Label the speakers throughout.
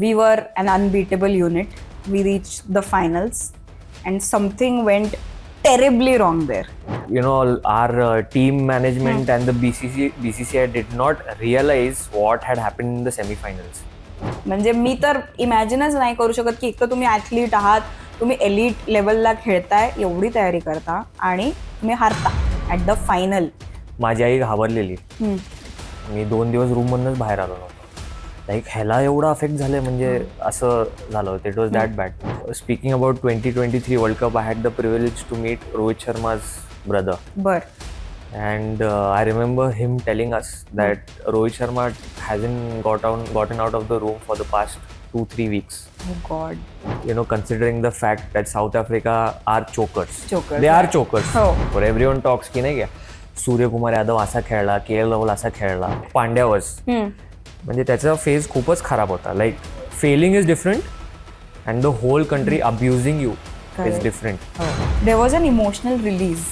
Speaker 1: we were an unbeatable unit. We reached the finals and something went terribly wrong there.
Speaker 2: You know, our team management and the BCCI did not realize what had happened in the semi-finals.
Speaker 1: म्हणजे मी तर इमॅजिनच नाही करू शकत की एक तर तुम्ही athlete आहात, तुम्ही एलिट लेवलला खेळताय, एवढी तयारी करता आणि तुम्ही हारता ॲट द फायनल.
Speaker 2: माझी आई घाबरलेली. मी 2 दिवस रूममधूनच बाहेर आलो नव्हतो. लाईक ह्याला एवढं अफेक्ट झालंय म्हणजे असं झालं. It was that bad. Speaking about 2023 world cup, I had the privilege to meet Rohit Sharma's brother.
Speaker 1: बरं.
Speaker 2: And I remember him telling us that Rohit Sharma hasn't gotten out of the room for the past 2-3 weeks.
Speaker 1: Oh God.
Speaker 2: You know, considering the fact that South Africa are chokers.
Speaker 1: Chokers.
Speaker 2: They are chokers.
Speaker 1: Oh.
Speaker 2: For everyone talks की नाही का सूर्यकुमार यादव असा खेळला, KL Rahul असा खेळला, Pandya was. म्हणजे त्याचा phase खूपच खराब होता. Like feeling is different and the whole country abusing you is different.
Speaker 1: There was an emotional release.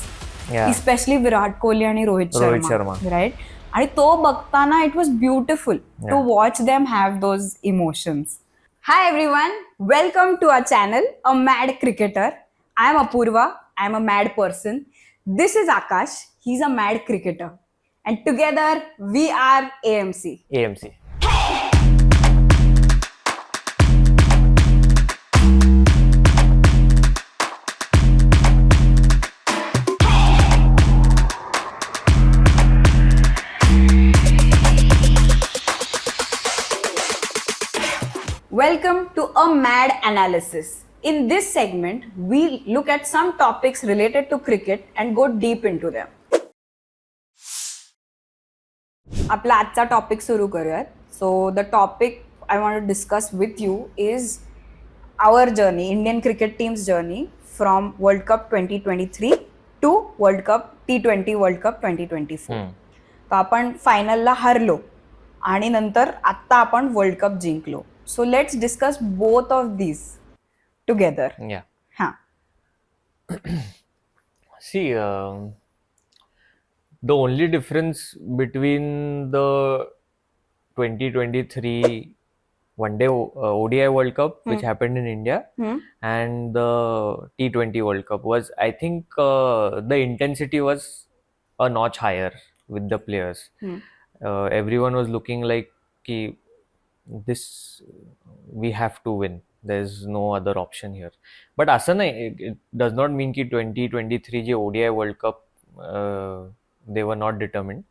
Speaker 1: Especially Virat Kohli आणि रोहित शर्मा, राईट. आणि तो बघताना it was beautiful to watch them have those emotions. Hi everyone, welcome to our channel a mad cricketer. I am Apurva, I am a mad person. This is Akash, he is a mad cricketer and together we are AMC. Welcome to a mad analysis. In this segment, we look at some topics related to cricket and go deep into them. आपला आजचा topic सुरू करूयात. So the topic I want to discuss with you is our journey, Indian cricket team's journey from World Cup 2023 to World Cup T20 World Cup 2024. तर आपण फायनलला हरलो आणि नंतर आत्ता आपण वर्ल्ड कप जिंकलो. So let's discuss both of these together.
Speaker 2: Yeah.
Speaker 1: Huh.
Speaker 2: See, the only difference between the 2023 one day ODI World Cup, which happened in India, and the T20 World Cup was, I think, the intensity was a notch higher with the players. Everyone was looking like ki this we have to win. There's no other option here. But असं नाही, it does not mean की 2023 जे ODI World Cup they were not determined.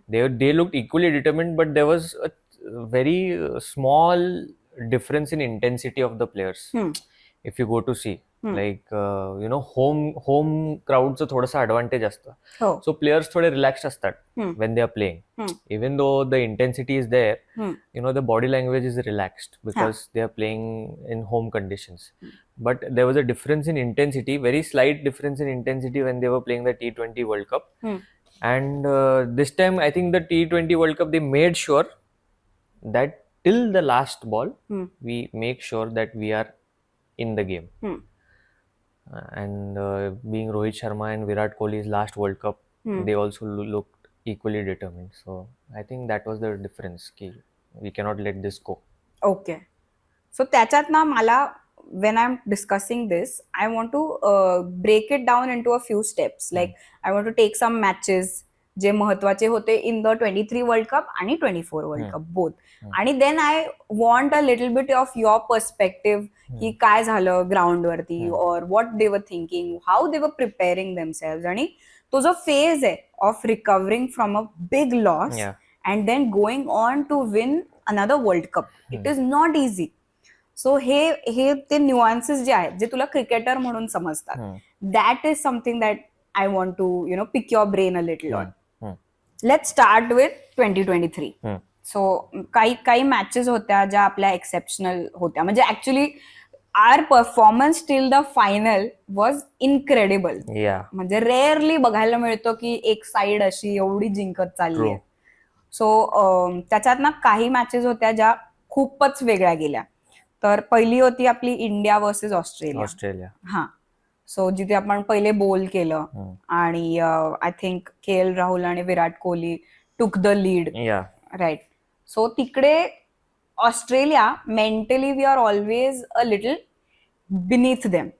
Speaker 2: They looked equally determined, but there was a very small difference in intensity of the players. If you go to see, like you know, home crowdचं थोडंसं advantage असतं. So players थोडे relaxed असतात when they are playing. Even though the intensity is there, you know, the body language is relaxed because they are playing in home conditions. But there was a difference in intensity, very slight difference in intensity when they were playing the T20 World Cup. And this time, I think the T20 World Cup, they made sure that till the last ball, we make sure that we are in the game. And being Rohit Sharma and Virat Kohli's last World Cup, they also looked equally determined. So I think that was the difference. Ki we cannot let this go.
Speaker 1: Okay. So त्याच्यात ना मला, when I'm discussing this, I want to break it down into a few steps. Like I want to take some matches जे महत्वाचे होते in the 23 World Cup आणि 24 World Cup both. आणि then I want a little bit of your perspective की काय झालं ground वरती, or what they were thinking, how they were preparing themselves. आणि तो जो फेज आहे of recovering from a big loss and then going on to win another World Cup, it is not easy. So हे ते न्यूआन्सेस जे आहेत जे तुला cricketer म्हणून समजतात, that is something that I want to, you know, pick your brain a little on. Let's start with 2023. So काही matches होत्या ज्या आपल्या exceptional होत्या. म्हणजे actually our performance till the final was incredible. म्हणजे रेअरली बघायला मिळतो की एक साइड अशी एवढी जिंकत चालली आहे. सो त्याच्यात ना काही मॅचेस होत्या ज्या खूपच वेगळ्या गेल्या. तर पहिली होती आपली इंडिया वर्सेस ऑस्ट्रेलिया. हा. सो जिथे आपण पहिले बोल केलं आणि आय थिंक KL राहुल आणि Virat Kohli took the lead, right. So तिकडे Australia, mentally, we are always a little beneath them.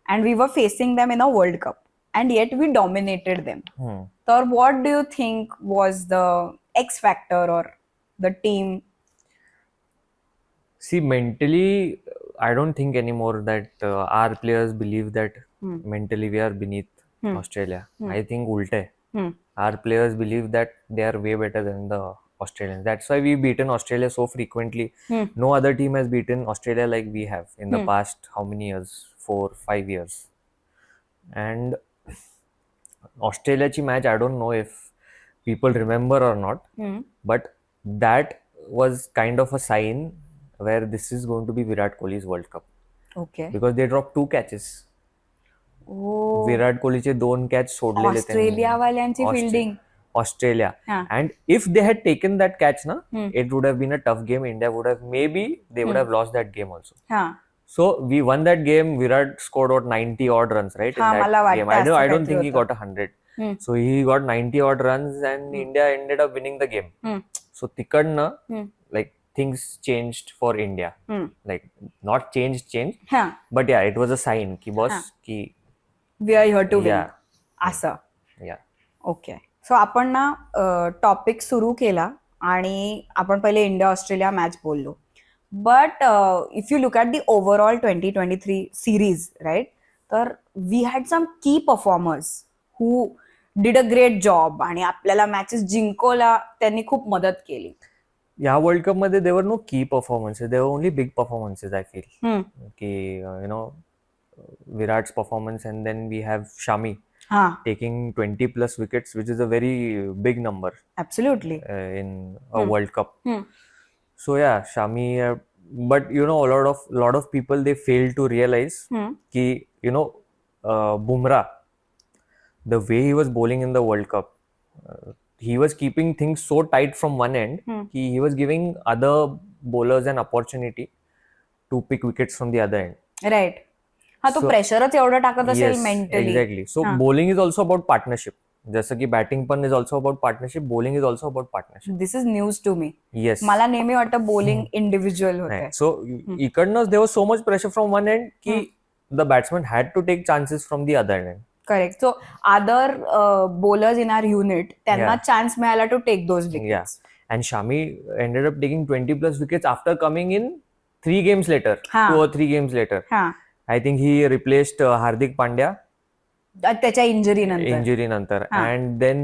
Speaker 1: And we were facing them in a World Cup. And yet we dominated them. So, what do you think was the X factor or the team?
Speaker 2: See, mentally, I don't think anymore that our players believe that mentally we are beneath Australia. I think ulte. Our players believe that they are way better than the Australians. That's why we've beaten Australia so frequently. No other team has beaten Australia like we have in the past, how many years? 4, 5 years. And Australiaची match, I don't know if people remember or not, but that was kind of a sign where this is going to be Virat Kohli's World Cup.
Speaker 1: Okay.
Speaker 2: Because they dropped 2 catches.
Speaker 1: Oh.
Speaker 2: Virat कोहलीचे 2 catch सोडलेले
Speaker 1: Australia वाल्यांची fielding.
Speaker 2: Australia. And if they had taken that catch, it would have been a tough game. India would have, maybe they would have lost that game also. So we won that game. Virat scored out 90 odd runs, right? In that game. I don't think he got 100. So he got 90 odd runs and India ended up winning the game. So tikadna, like things changed for India. Like not changed. But yeah, it was a sign ki boss ki
Speaker 1: we are here to win. असं.
Speaker 2: Yeah.
Speaker 1: Okay. So आपण ना topic सुरू केला आणि आपण पहिले India Australia match बोललो. But if you look at the overall 2023 series right, तर we had some key performers who did a great job आणि आपल्याला मॅचेस जिंकवला त्यांनी खूप मदत केली.
Speaker 2: या वर्ल्ड कप मध्ये there were no key performances, there were only big performances I feel की you know Virat's performance, and then we have Shami taking 20 plus wickets, which is a very big number.
Speaker 1: Absolutely.
Speaker 2: In a World Cup. So yeah, Shami. But you know, a lot of people, they fail to realize ki you know Bumrah, the way he was bowling in the World Cup, he was keeping things so tight from one end. He was giving other bowlers an opportunity to pick wickets from the other end.
Speaker 1: Right. हा तो प्रेशरच एवढं टाकत असेल mentally.
Speaker 2: Exactly. So bowling is also about partnership. जसं की batting पण is also about partnership, bowling is also about partnership.
Speaker 1: This is news to me.
Speaker 2: Yes.
Speaker 1: मला नेहमी वाटतं बॉलिंग इंडिव्हिज्युअल होतं.
Speaker 2: सो इकडनंच there was so much pressure from one end की the batsman had to take chances from the other end.
Speaker 1: Correct. So other bowlers in our unit, त्यांना chance मिळाला to take those wickets.
Speaker 2: And Shami ended up taking 20 plus wickets after coming in 3 games later, 2 or 3 games later. I think he replaced Hardik Pandya
Speaker 1: त्याच्या injury
Speaker 2: नंतर. And then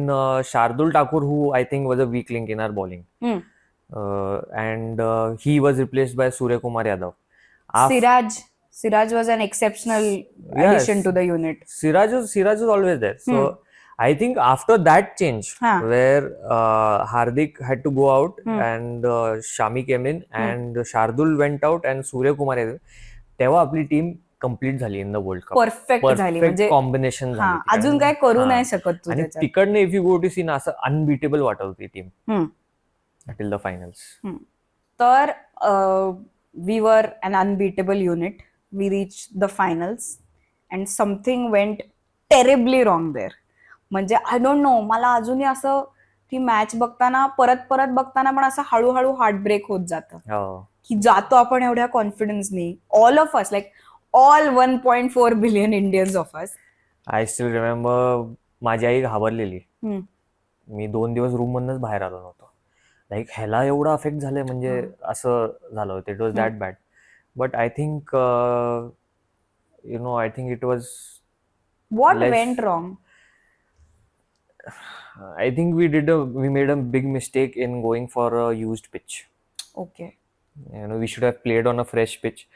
Speaker 2: Shardul Thakur, who I think was a weak link in our bowling, and he was replaced by Suryakumar Yadav. Siraj was an exceptional addition to the unit. Siraj was always there. So I think after that change, where Hardik had to go out and Shami came in and Shardul went out and Suryakumar Yadav, तेव्हा आपली team complete झाली in the world cup.
Speaker 1: Perfect झाली, म्हणजे
Speaker 2: combination झाली.
Speaker 1: अजून काय करू नाही शकत.
Speaker 2: आणि तिकडनं if you go to see ना, असं अनबीटेबल वाटत होती टीम टिल द फायनल्स.
Speaker 1: तर we were an unbeatable unit. We reach the finals and something went terribly wrong there. म्हणजे आय डोंट नो, मला अजूनही असं ती मॅच बघताना परत बघताना पण असं हळूहळू हार्ट ब्रेक होत जातं की जातो आपण एवढ्या कॉन्फिडन्सनी. All of us, like all 1.4 billion Indians of us.
Speaker 2: I still remember माझी आई घाबरलेली. मी 2 दिवस रूम मधनच बाहेर आलो नव्हतो. लाईक ह्याला एवढं अफेक्ट झालंय, म्हणजे असं झालं होतं. It was that bad. But I think I think it was
Speaker 1: what went wrong.
Speaker 2: I think we made a big mistake in going for a used pitch.
Speaker 1: Okay.
Speaker 2: We should have played on a fresh pitch.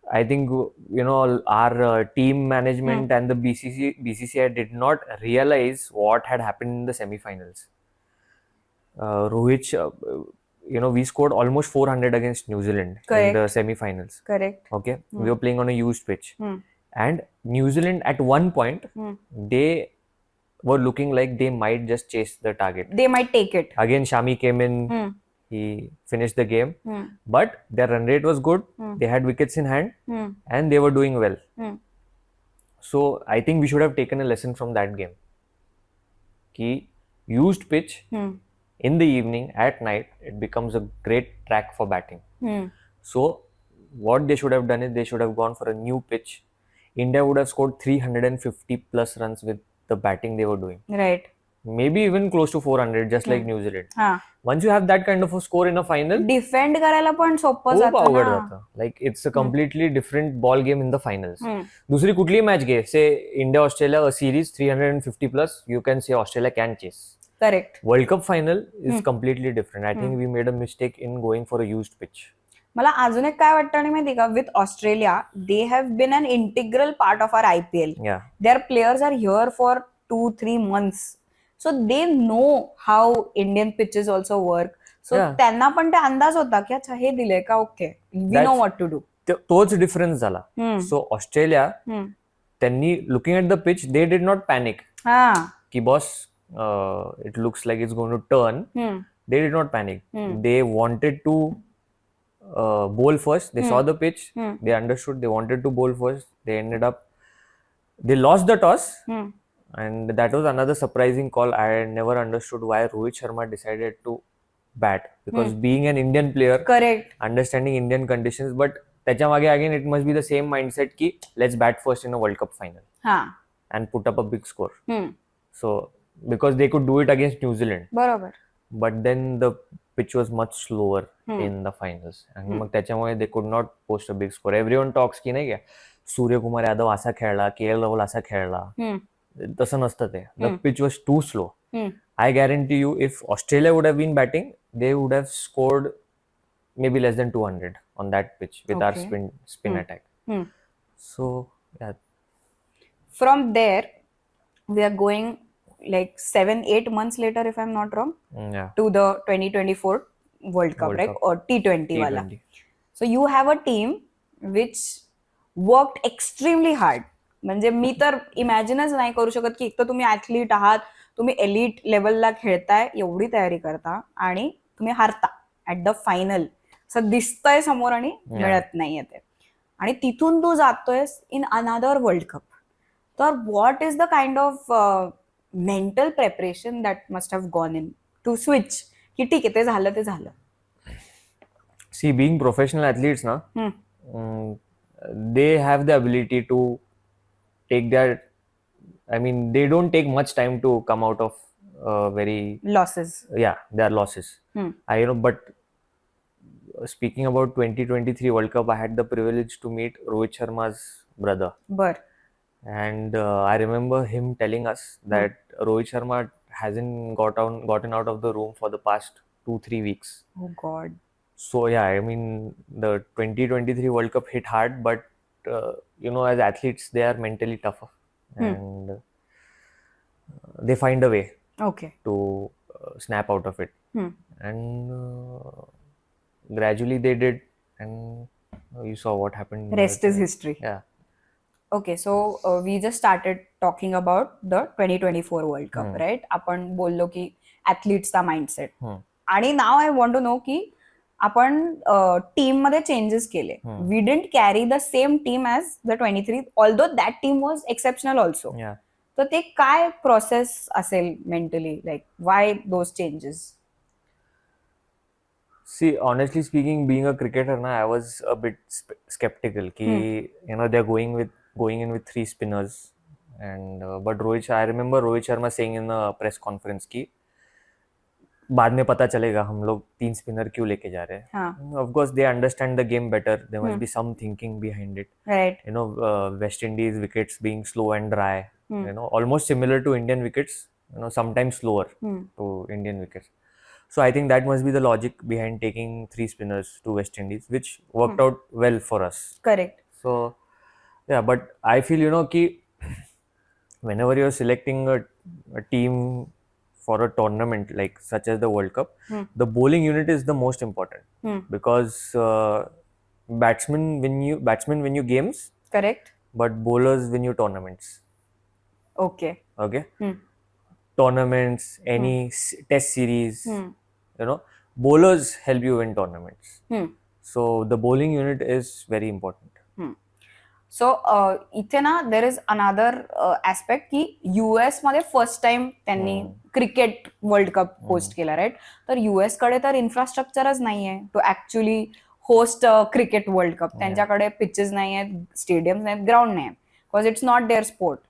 Speaker 2: I think our team management and the BCCI did not realize what had happened in the semi-finals. Rohit, we scored almost 400 against New Zealand. Correct. In the semi-finals.
Speaker 1: Correct.
Speaker 2: Okay, we were playing on a used pitch, and New Zealand at one point they were looking like they might just chase the target.
Speaker 1: They might take it.
Speaker 2: Again, Shami came in. He finished the game, but their run rate was good. They had wickets in hand, and they were doing well. So I think we should have taken a lesson from that game. Ki used pitch, in the evening, at night, it becomes a great track for batting. So what they should have done is they should have gone for a new pitch. India would have scored 350 plus runs with the batting they were doing.
Speaker 1: Right.
Speaker 2: Maybe even close to 400, just like New Zealand. Once you have that kind of a score in a final,
Speaker 1: defend करायला पण सोपं
Speaker 2: खूप
Speaker 1: जातं
Speaker 2: अवघड
Speaker 1: ना.
Speaker 2: जातं. Like it's a completely different ball game in the finals. दुसरी कुठलीही मॅच घे, say India Australia a series 350 plus, you can say Australia can chase.
Speaker 1: Correct.
Speaker 2: World cup final is completely different. I think we made a mistake in going for a used pitch.
Speaker 1: मला अजून एक काय वाटतं आणि माहिती का, with Australia they have been an integral part of our IPL. Their players are here for 2-3 months, so they know how Indian pitches also work. So त्यांना पण ते अंदाज होता की अच्छा हे दिले का, okay we know what to do.
Speaker 2: तोच डिफरन्स झाला. सो ऑस्ट्रेलिया त्यांनी looking at the pitch they did not panic की boss it looks like it's going to turn. They did not panic. They wanted to bowl first. They saw the pitch. They understood. They wanted to bowl first. They ended up. They lost the toss, and that was another surprising call. I never understood why Rohit Sharma decided to bat, because being an Indian player,
Speaker 1: correct,
Speaker 2: understanding Indian conditions, but त्याच्या मागे again it must be the same mindset की let's bat first in a World Cup final and put up a big score. So because they could do it against New Zealand.
Speaker 1: बरोबर.
Speaker 2: But then the pitch was much slower in the finals, and मग त्याच्यामुळे they could not post a big score. Everyone talks की नाही का सूर्यकुमार यादव असा खेळला, KL Rahul असा खेळला. तसं नसतं ते. The pitch was too slow. I guarantee you, if Australia would have been batting, they would have scored maybe less than 200 on that pitch with our spin attack. So yeah.
Speaker 1: From there, we are going like 7-8 months later, if I'm not wrong, to the 2024 World Cup, right? Or T20 wala. So you have a team which worked extremely hard. म्हणजे मी तर इमॅजिनच नाही करू शकत की एक तर तुम्ही athlete आहात, तुम्ही एलिट लेवलला खेळताय, एवढी तयारी करता आणि तुम्ही हारता ऍट द फायनल. असं दिसतंय समोर आणि मिळत नाहीये ते, आणि तिथून तू जातोय इन अनदर वर्ल्ड कप. तर what is the kind of mental preparation that must have gone in to switch की ठीक आहे ते झालं ते झालं.
Speaker 2: सी बीइंग प्रोफेशनल ॲथलीट्स ना, they have the ability to take their, I mean they don't take much time to come out of very
Speaker 1: losses.
Speaker 2: Yeah, their losses. I know, but speaking about 2023 World Cup, I had the privilege to meet Rohit Sharma's brother. And I remember him telling us that Rohit Sharma hasn't gotten out of the room for the past 2-3 weeks.
Speaker 1: Oh God.
Speaker 2: So yeah, I mean the 2023 World Cup hit hard, but you know, as athletes they are mentally tougher, and they find a way to snap out of it. And gradually they did, and you saw what happened.
Speaker 1: Rest is history.
Speaker 2: Yeah.
Speaker 1: Okay, so we just started talking about the 2024 World Cup, right? आपण बोललो की ॲथलीट्सचा mindset, आणि now I want to know की आपण team मध्ये changes केले. We didn't carry the same team as the 23, although that team was exceptional also. तर ते काय प्रोसेस असेल mentally, like why those changes?
Speaker 2: See, honestly speaking, being a cricketer, I was a bit skeptical. You know, they're going in with 3 spinners, and but I remember Rohit Sharma saying in a press conference कि बाद में पता चलेगा हम लोग 3 spinner क्यों लेके जा रहे हैं. Of course, they understand the game better. There must be some thinking behind it.
Speaker 1: Right.
Speaker 2: You know, West Indies wickets being slow and dry. You know, almost similar to Indian wickets. You know, sometimes slower to Indian wickets. So I think that must be the logic behind taking 3 spinners to West Indies, which worked out well for us.
Speaker 1: Correct.
Speaker 2: So yeah, but I feel, you know, ki whenever you're selecting a team for a tournament like such as the World Cup, the bowling unit is the most important, because batsmen win you games.
Speaker 1: Correct.
Speaker 2: But bowlers win you tournaments.
Speaker 1: Okay.
Speaker 2: Tournaments, any test series, you know, bowlers help you win tournaments. So the bowling unit is very important.
Speaker 1: So इथे ना there is another aspect की US मध्ये first time त्यांनी cricket world cup host केला, right. तर US कडे तर इन्फ्रास्ट्रक्चरच नाहीये to actually host cricket world cup. त्यांच्याकडे पिचेस नाही आहेत, स्टेडियम नाहीत, ग्राउंड नाही, because it's not their sport.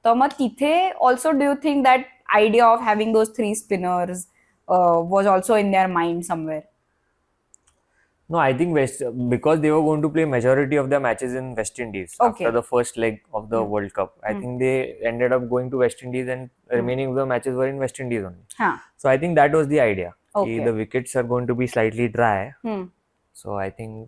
Speaker 1: तर मग तिथे also do you think that idea of having those 3 spinners was also in their mind somewhere?
Speaker 2: No, I think because they were going to play majority of their matches in West Indies after the first leg of the World Cup. I think they ended up going to West Indies and remaining of the matches were in West Indies only. So I think that was the idea. The wickets are going to be slightly dry. So I think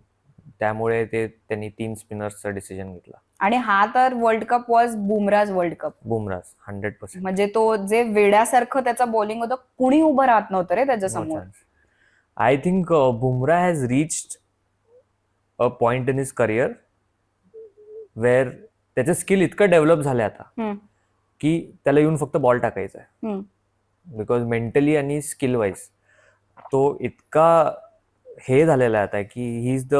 Speaker 2: त्यामुळे त्यांनी 3 स्पिनर्सचा decision घेतला.
Speaker 1: आणि हा तर world cup was Bumrah's world cup.
Speaker 2: Bumrah's 100%.
Speaker 1: म्हणजे तो जे वेड्यासारखं त्याचं bowling होतं, कुणी उभं राहत नव्हतं रे त्याच्यासमोर.
Speaker 2: I think Bumrah has reached a point in his career where त्याचं स्किल इतकं डेव्हलप झालं आता की त्याला येऊन फक्त बॉल टाकायचा आहे. बिकॉज मेंटली आणि स्किल वाईज तो इतका हे झालेला आहे आता की he is the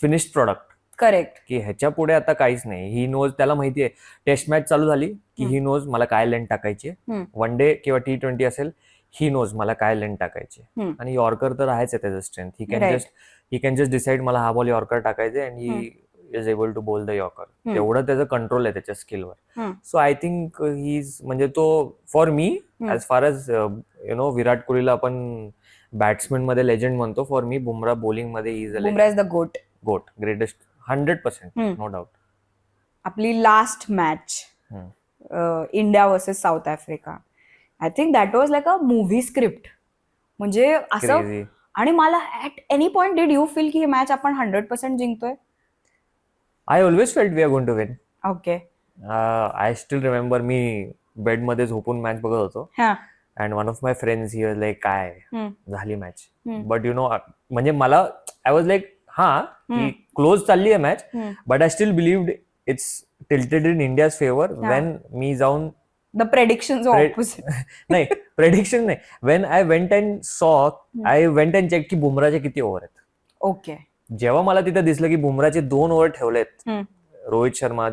Speaker 2: finished product.
Speaker 1: Correct.
Speaker 2: की ह्याच्या पुढे आता काहीच नाही. ही नोज, त्याला माहिती आहे टेस्ट मॅच चालू झाली की ही नोज मला काय लेंथ टाकायची, वन डे किंवा T20 असेल ही नोज मला काय लेंथ टाकायची. आणि यॉर्कर तर आहेच आहे त्याचं strength. He can just decide मला हा बॉल यॉर्कर टाकायचे and he is able to bowl the yorker. तेवढं त्याचं कंट्रोल आहे त्याच्या स्किलवर. सो आय थिंक ही इज, म्हणजे तो for me as far as Virat कोहलीला आपण बॅट्समॅन मध्ये लेजंड म्हणतो, फॉर मी बुमरा बॉलिंग मध्ये is
Speaker 1: the GOAT.
Speaker 2: Greatest 100%, no doubt.
Speaker 1: आपली last match India versus South Africa, I think that was like a movie script. म्हणजे असं, आणि मला at any point did you feel की ही मॅच आपण 100% जिंकतोय?
Speaker 2: I always felt we are going to win.
Speaker 1: Okay.
Speaker 2: I still remember मी बेडमध्ये झोपून मॅच बघत होतो and one of my friends he was like काय झाली मॅच, बट म्हणजे मला आय वॉज लाईक की क्लोज चालली आहे match, but I still believed it's tilted in India's favour. When मी जाऊन
Speaker 1: द प्रेडिक्शन्स ऑपोजिट.
Speaker 2: नाही, प्रेडिक्शन नाही. When I went and saw, I went and check की बुमराचे किती ओव्हर आहेत.
Speaker 1: ओके.
Speaker 2: जेव्हा मला तिथे दिसलं की बुमराचे 2 ओव्हर ठेवलेत, Rohit Sharma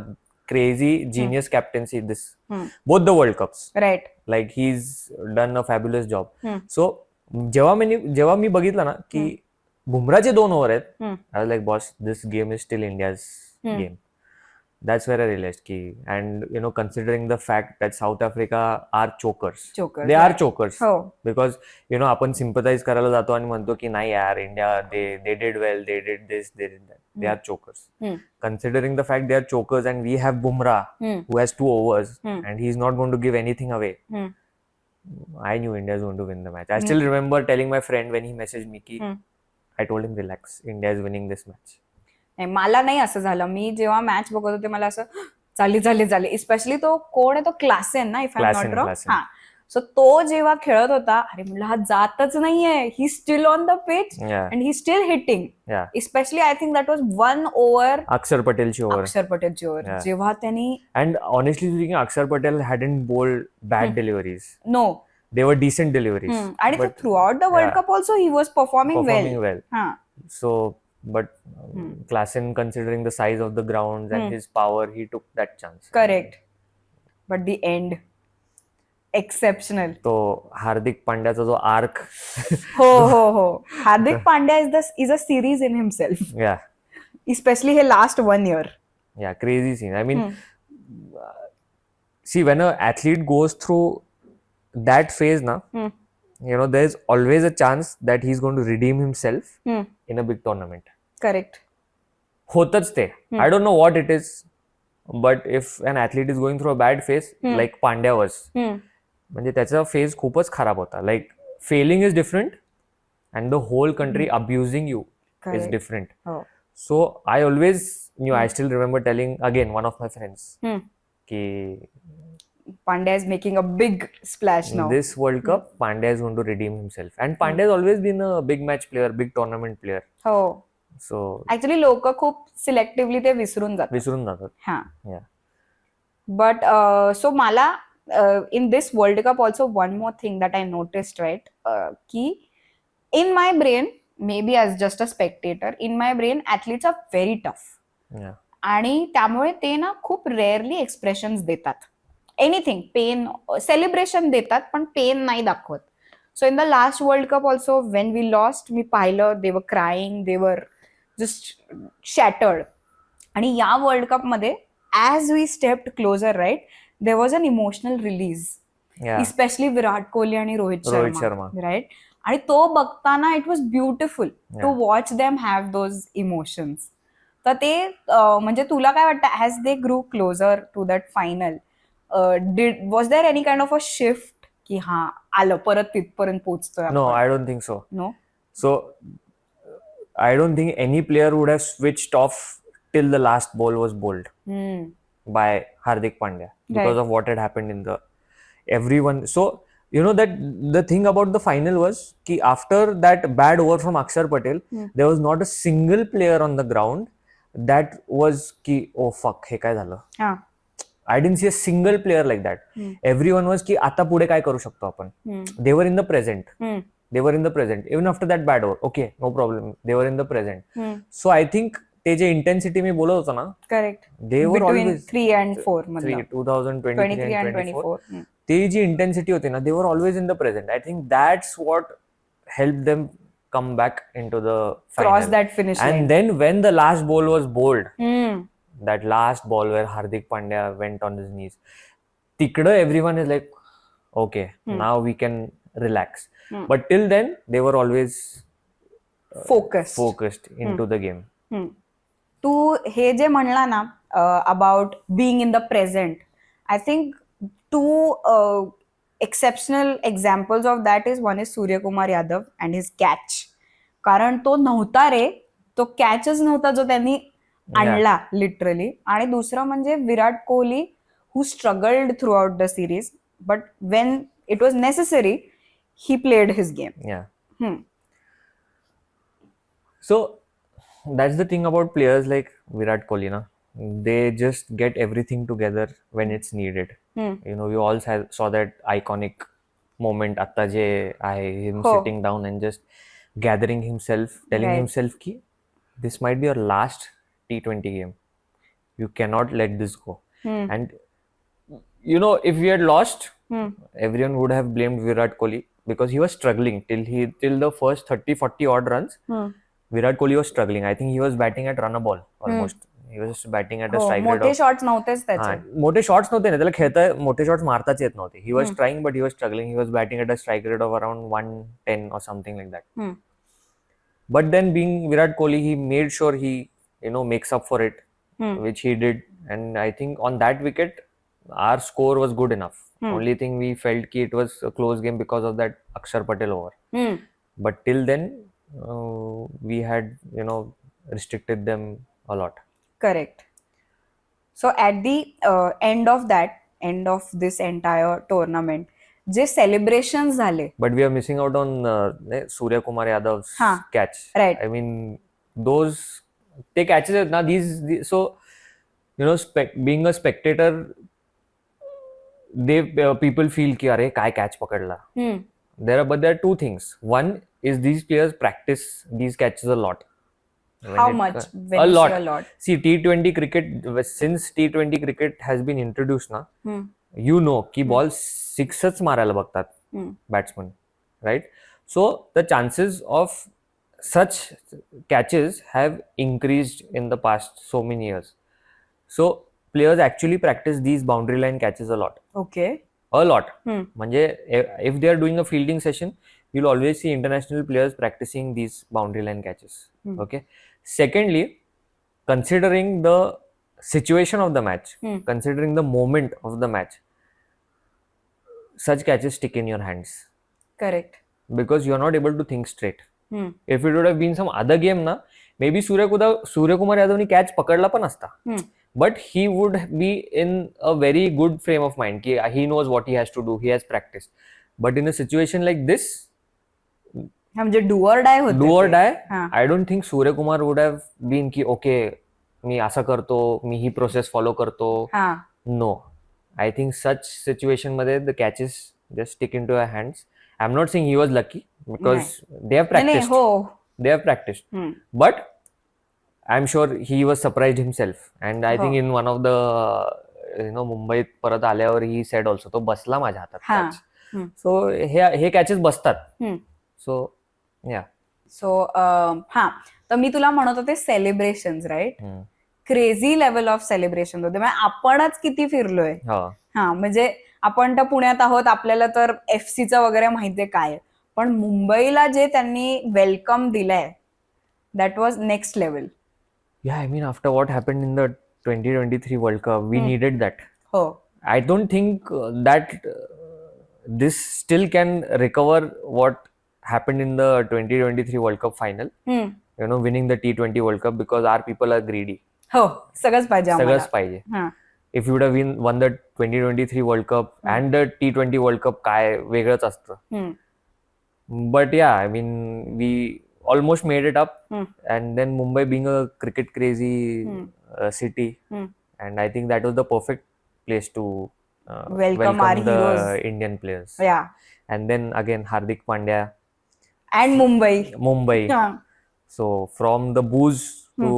Speaker 2: crazy genius captaincy this both the world cups,
Speaker 1: right,
Speaker 2: like he is done a fabulous job. So जेव्हा मी बघितलं ना की बुमराचे 2 ओव्हर आहेत, I was like boss, this game is still India's game. That's where I realized ki, and considering the fact that South Africa are chokers, they are chokers, because आपण sympathize करायला जातो आणि म्हणतो की नाही यार India, they did well, they did this, they did that. They are chokers. Considering the fact they are chokers and we have Bumrah who has 2 overs and he is not going to give anything away, I knew India is going to win the match. I still remember telling my friend when he messaged me ki, I told him relax, India is winning this match.
Speaker 1: मला नाही असं झालं. मी जेव्हा match बघत होते मला असं झाली इस्पेशली तो कोण आहे, तो क्लासेन ना, if I am not wrong. So तो जेव्हा खेळत होता, अरे म्हणलं हा जातच नाहीये, he still on the pitch and he still hitting. Especially I think that was 1 over
Speaker 2: Akshar पटेलची ओव्हर,
Speaker 1: जेव्हा त्यांनी,
Speaker 2: and honestly speaking Akshar Patel hadn't bowled bad deliveries.
Speaker 1: No,
Speaker 2: they were decent deliveries.
Speaker 1: आणि through the world cup also he was performing well.
Speaker 2: So but Klassen, considering the size of the grounds and his power, he took that chance.
Speaker 1: Correct. But the end, exceptional.
Speaker 2: तो हार्दिक पांड्याचा जो arc,
Speaker 1: हो Hardik Pandya is a series in himself.
Speaker 2: Yeah.
Speaker 1: Especially he last 1 year.
Speaker 2: Yeah, crazy scene. I mean, see, when an athlete goes through that phase na, there's always a chance that he's going to redeem himself in a big tournament.
Speaker 1: Correct.
Speaker 2: होतच ते. I don't know what it is, but if an athlete is going through a bad phase, like Pandya was, म्हणजे त्याचा phase खूपच खराब होता. Like failing is different and the whole country abusing you is different. So I always knew, I still remember telling again one of my friends ki
Speaker 1: Pandya is making a big splash now.
Speaker 2: This World Cup, Pandya is going to redeem himself. And Pandya has always been a big match player, big tournament player.
Speaker 1: हो.
Speaker 2: So
Speaker 1: actually लोक खूप selectively ते विसरून जातात. हा.
Speaker 2: Yeah.
Speaker 1: But so मला in this World Cup also one more thing that I noticed, right? की in my brain, maybe as just a spectator, in my brain athletes are very tough.
Speaker 2: Yeah.
Speaker 1: आणि त्यामुळे ते ना खूप rarely expressions देतात. Anything, pain, celebration देतात पण pain नाही दाखवत. So in the last world cup also when we lost, मी पाहिलं they were crying, they were just shattered. आणि या वर्ल्ड कप मध्ये as we stepped closer, right, there was an emotional release, especially Virat Kohli आणि Rohit Sharma, right. आणि तो बघताना it was beautiful to watch them have those emotions. तर ते म्हणजे तुला काय वाटतं, as they grew closer to that final, was there any kind of a shift की हा आलं परत तिथपर्यंत पोहोचतोय?
Speaker 2: No, I don't think so.
Speaker 1: No.
Speaker 2: So I don't think any player would have switched off till the last ball was bowled by Hardik Pandya because of what had happened in the everyone. So you know that the thing about the final was ki after that bad over from Akshar Patel, there was not a single player on the ground that was ki oh fuck हे काय झालं. I didn't see a single player like that. Everyone was ki आता पुढे काय करू शकतो आपण. They were in the present. They were in the present even after that bad over. Okay, no problem. They were in the present. So I think ते जे intensity मी बोलत होतो ना,
Speaker 1: correct,
Speaker 2: they were
Speaker 1: between
Speaker 2: always
Speaker 1: 3 and 4
Speaker 2: 3 2023 and 24.
Speaker 1: 24.
Speaker 2: ते जी intensity होती ना, they were always in the present. I think that's what helped them come back into the final.
Speaker 1: Cross that finish line.
Speaker 2: And then when the last ball was bowled, that last ball where Hardik Pandya went on his knees, tikda everyone is like, okay, now we can relax. But till then, they were always focused into the game.
Speaker 1: तू हे जे म्हणला ना about being in the present, I think two exceptional examples of that is, one is Suryakumar Yadav and his catch. कारण तो नव्हता रे, तो कॅचच नव्हता जो त्यांनी आणला लिटरली. आणि दुसरं म्हणजे Virat Kohli, who struggled through the series, but when it was necessary he played his game.
Speaker 2: So that's the thing about players like Virat Kohli, na, they just get everything together when it's needed. You know, we all saw that iconic moment atta je him sitting down and just gathering himself, telling himself ki this might be your last T20 game, you cannot let this go. And you know, if we had lost, everyone would have blamed Virat Kohli because he was struggling till the first 30-40 odd runs. Virat Kohli was struggling. I think he was batting at run a ball almost. He was just batting at a strike rate.
Speaker 1: मोठे shots नव्हतेच त्याचे.
Speaker 2: मोठे shots नव्हते ना, त्याला खेळता मोठे shots मारताच येत नव्हते. He was trying but he was struggling. He was batting at a strike rate of around 110 or something like that. But then being Virat Kohli, he made sure he, you know, makes up for it, which he did. And I think on that wicket, our score was good enough. Only thing we felt ki it was a close game because of that Akshar Patel over. But till then, we had, you know, restricted them a lot.
Speaker 1: Correct. So at the end of this entire tournament, J celebrations झाले.
Speaker 2: But we are missing out on Suryakumar Yadav's catch.
Speaker 1: Right.
Speaker 2: I mean, those they catches आहेत ना, these so you know, being a spectator, they people feel ki अरे काय catch पकडला. But there are two things. One is these players practice these catches a lot.
Speaker 1: How much?
Speaker 2: A lot. See, T20 cricket, since T20 cricket has been introduced na, you know ki ball sixes मारायला बघतात batsmen, right? So the chances of such catches have increased in the past so many years. So players actually practice these boundary line catches a lot.
Speaker 1: Okay.
Speaker 2: A lot. म्हणजे if they are doing a fielding session, you'll always see international players practicing these boundary line catches. Okay. Secondly, considering the situation of the match, considering the moment of the match, such catches stick in your hands.
Speaker 1: Correct.
Speaker 2: Because you are not able to think straight. If it would have been some other game na, maybe Suryakumar Yadav ni catch पकडला पण असता. But he would be in a very good frame of mind. He knows what he has to do. He has practiced. But in a situation like this,
Speaker 1: म्हणजे do or die होते.
Speaker 2: Do or die. I don't think Suryakumar would have been ki okay, मी असं करतो, मी ही process follow करतो. No. I think such situation मध्ये the catches just stick into your hands. I'm not saying he was lucky because they have practiced. They have practiced. But I am sure he was surprise himself and I think in one of the मुंबईत परत आल्यावर he said also तो बसला माझ्या हातात catch. सो हे catches बसतात. सो या
Speaker 1: सो हा, तर मी तुला म्हणत होते celebration, right? Crazy level of celebration होते. म्हणजे आपणच किती फिरलोय. हा, म्हणजे आपण तर पुण्यात आहोत, आपल्याला तर एफसीचं वगैरे माहितीये काय, पण मुंबईला जे त्यांनी वेलकम दिलंय, that was next level.
Speaker 2: Yeah, I mean, after what happened in the 2023 World Cup, we needed that.
Speaker 1: हो.
Speaker 2: I don't think that this still can recover what happened in the 2023 World Cup final. Winning the T20 World Cup, because our people are greedy.
Speaker 1: हो, सगळंच पाहिजे आम्हाला.
Speaker 2: सगळंच पाहिजे. If you would have won the 2023 World Cup and the T20 World Cup, काय वेगळंच असतं. But yeah, I mean, we almost made it up, and then Mumbai being a cricket crazy city, and I think that was the perfect place to welcome
Speaker 1: our
Speaker 2: the
Speaker 1: heroes.
Speaker 2: Indian players.
Speaker 1: Yeah.
Speaker 2: And then again Hardik Pandya
Speaker 1: and Mumbai.
Speaker 2: Yeah. So from the boos to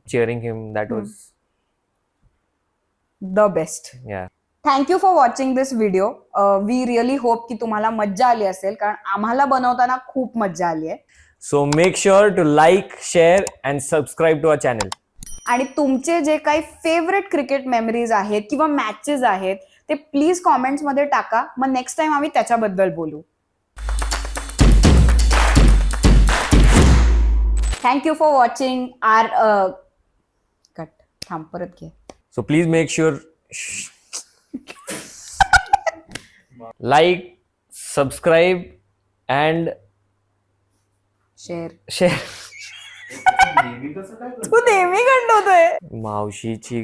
Speaker 2: cheering him, that was
Speaker 1: the best.
Speaker 2: Yeah.
Speaker 1: Thank you for watching this video. We really hope की तुम्हाला मज्जा आली असेल, कारण आम्हाला बनवताना खूप मज्जा आली आहे.
Speaker 2: So make sure to like, share and subscribe to our channel.
Speaker 1: आणि तुमचे जे काही फेवरेट क्रिकेट मेमरीज आहेत किंवा मॅचेस आहेत ते प्लीज कॉमेंट्स मध्ये टाका. मग नेक्स्ट टाइम आम्ही त्याच्याबद्दल बोलू. Thank you for watching our cut थांब परत घे.
Speaker 2: So please make sure like, subscribe and
Speaker 1: share. तू नेहमी कंटवतोय
Speaker 2: मावशीची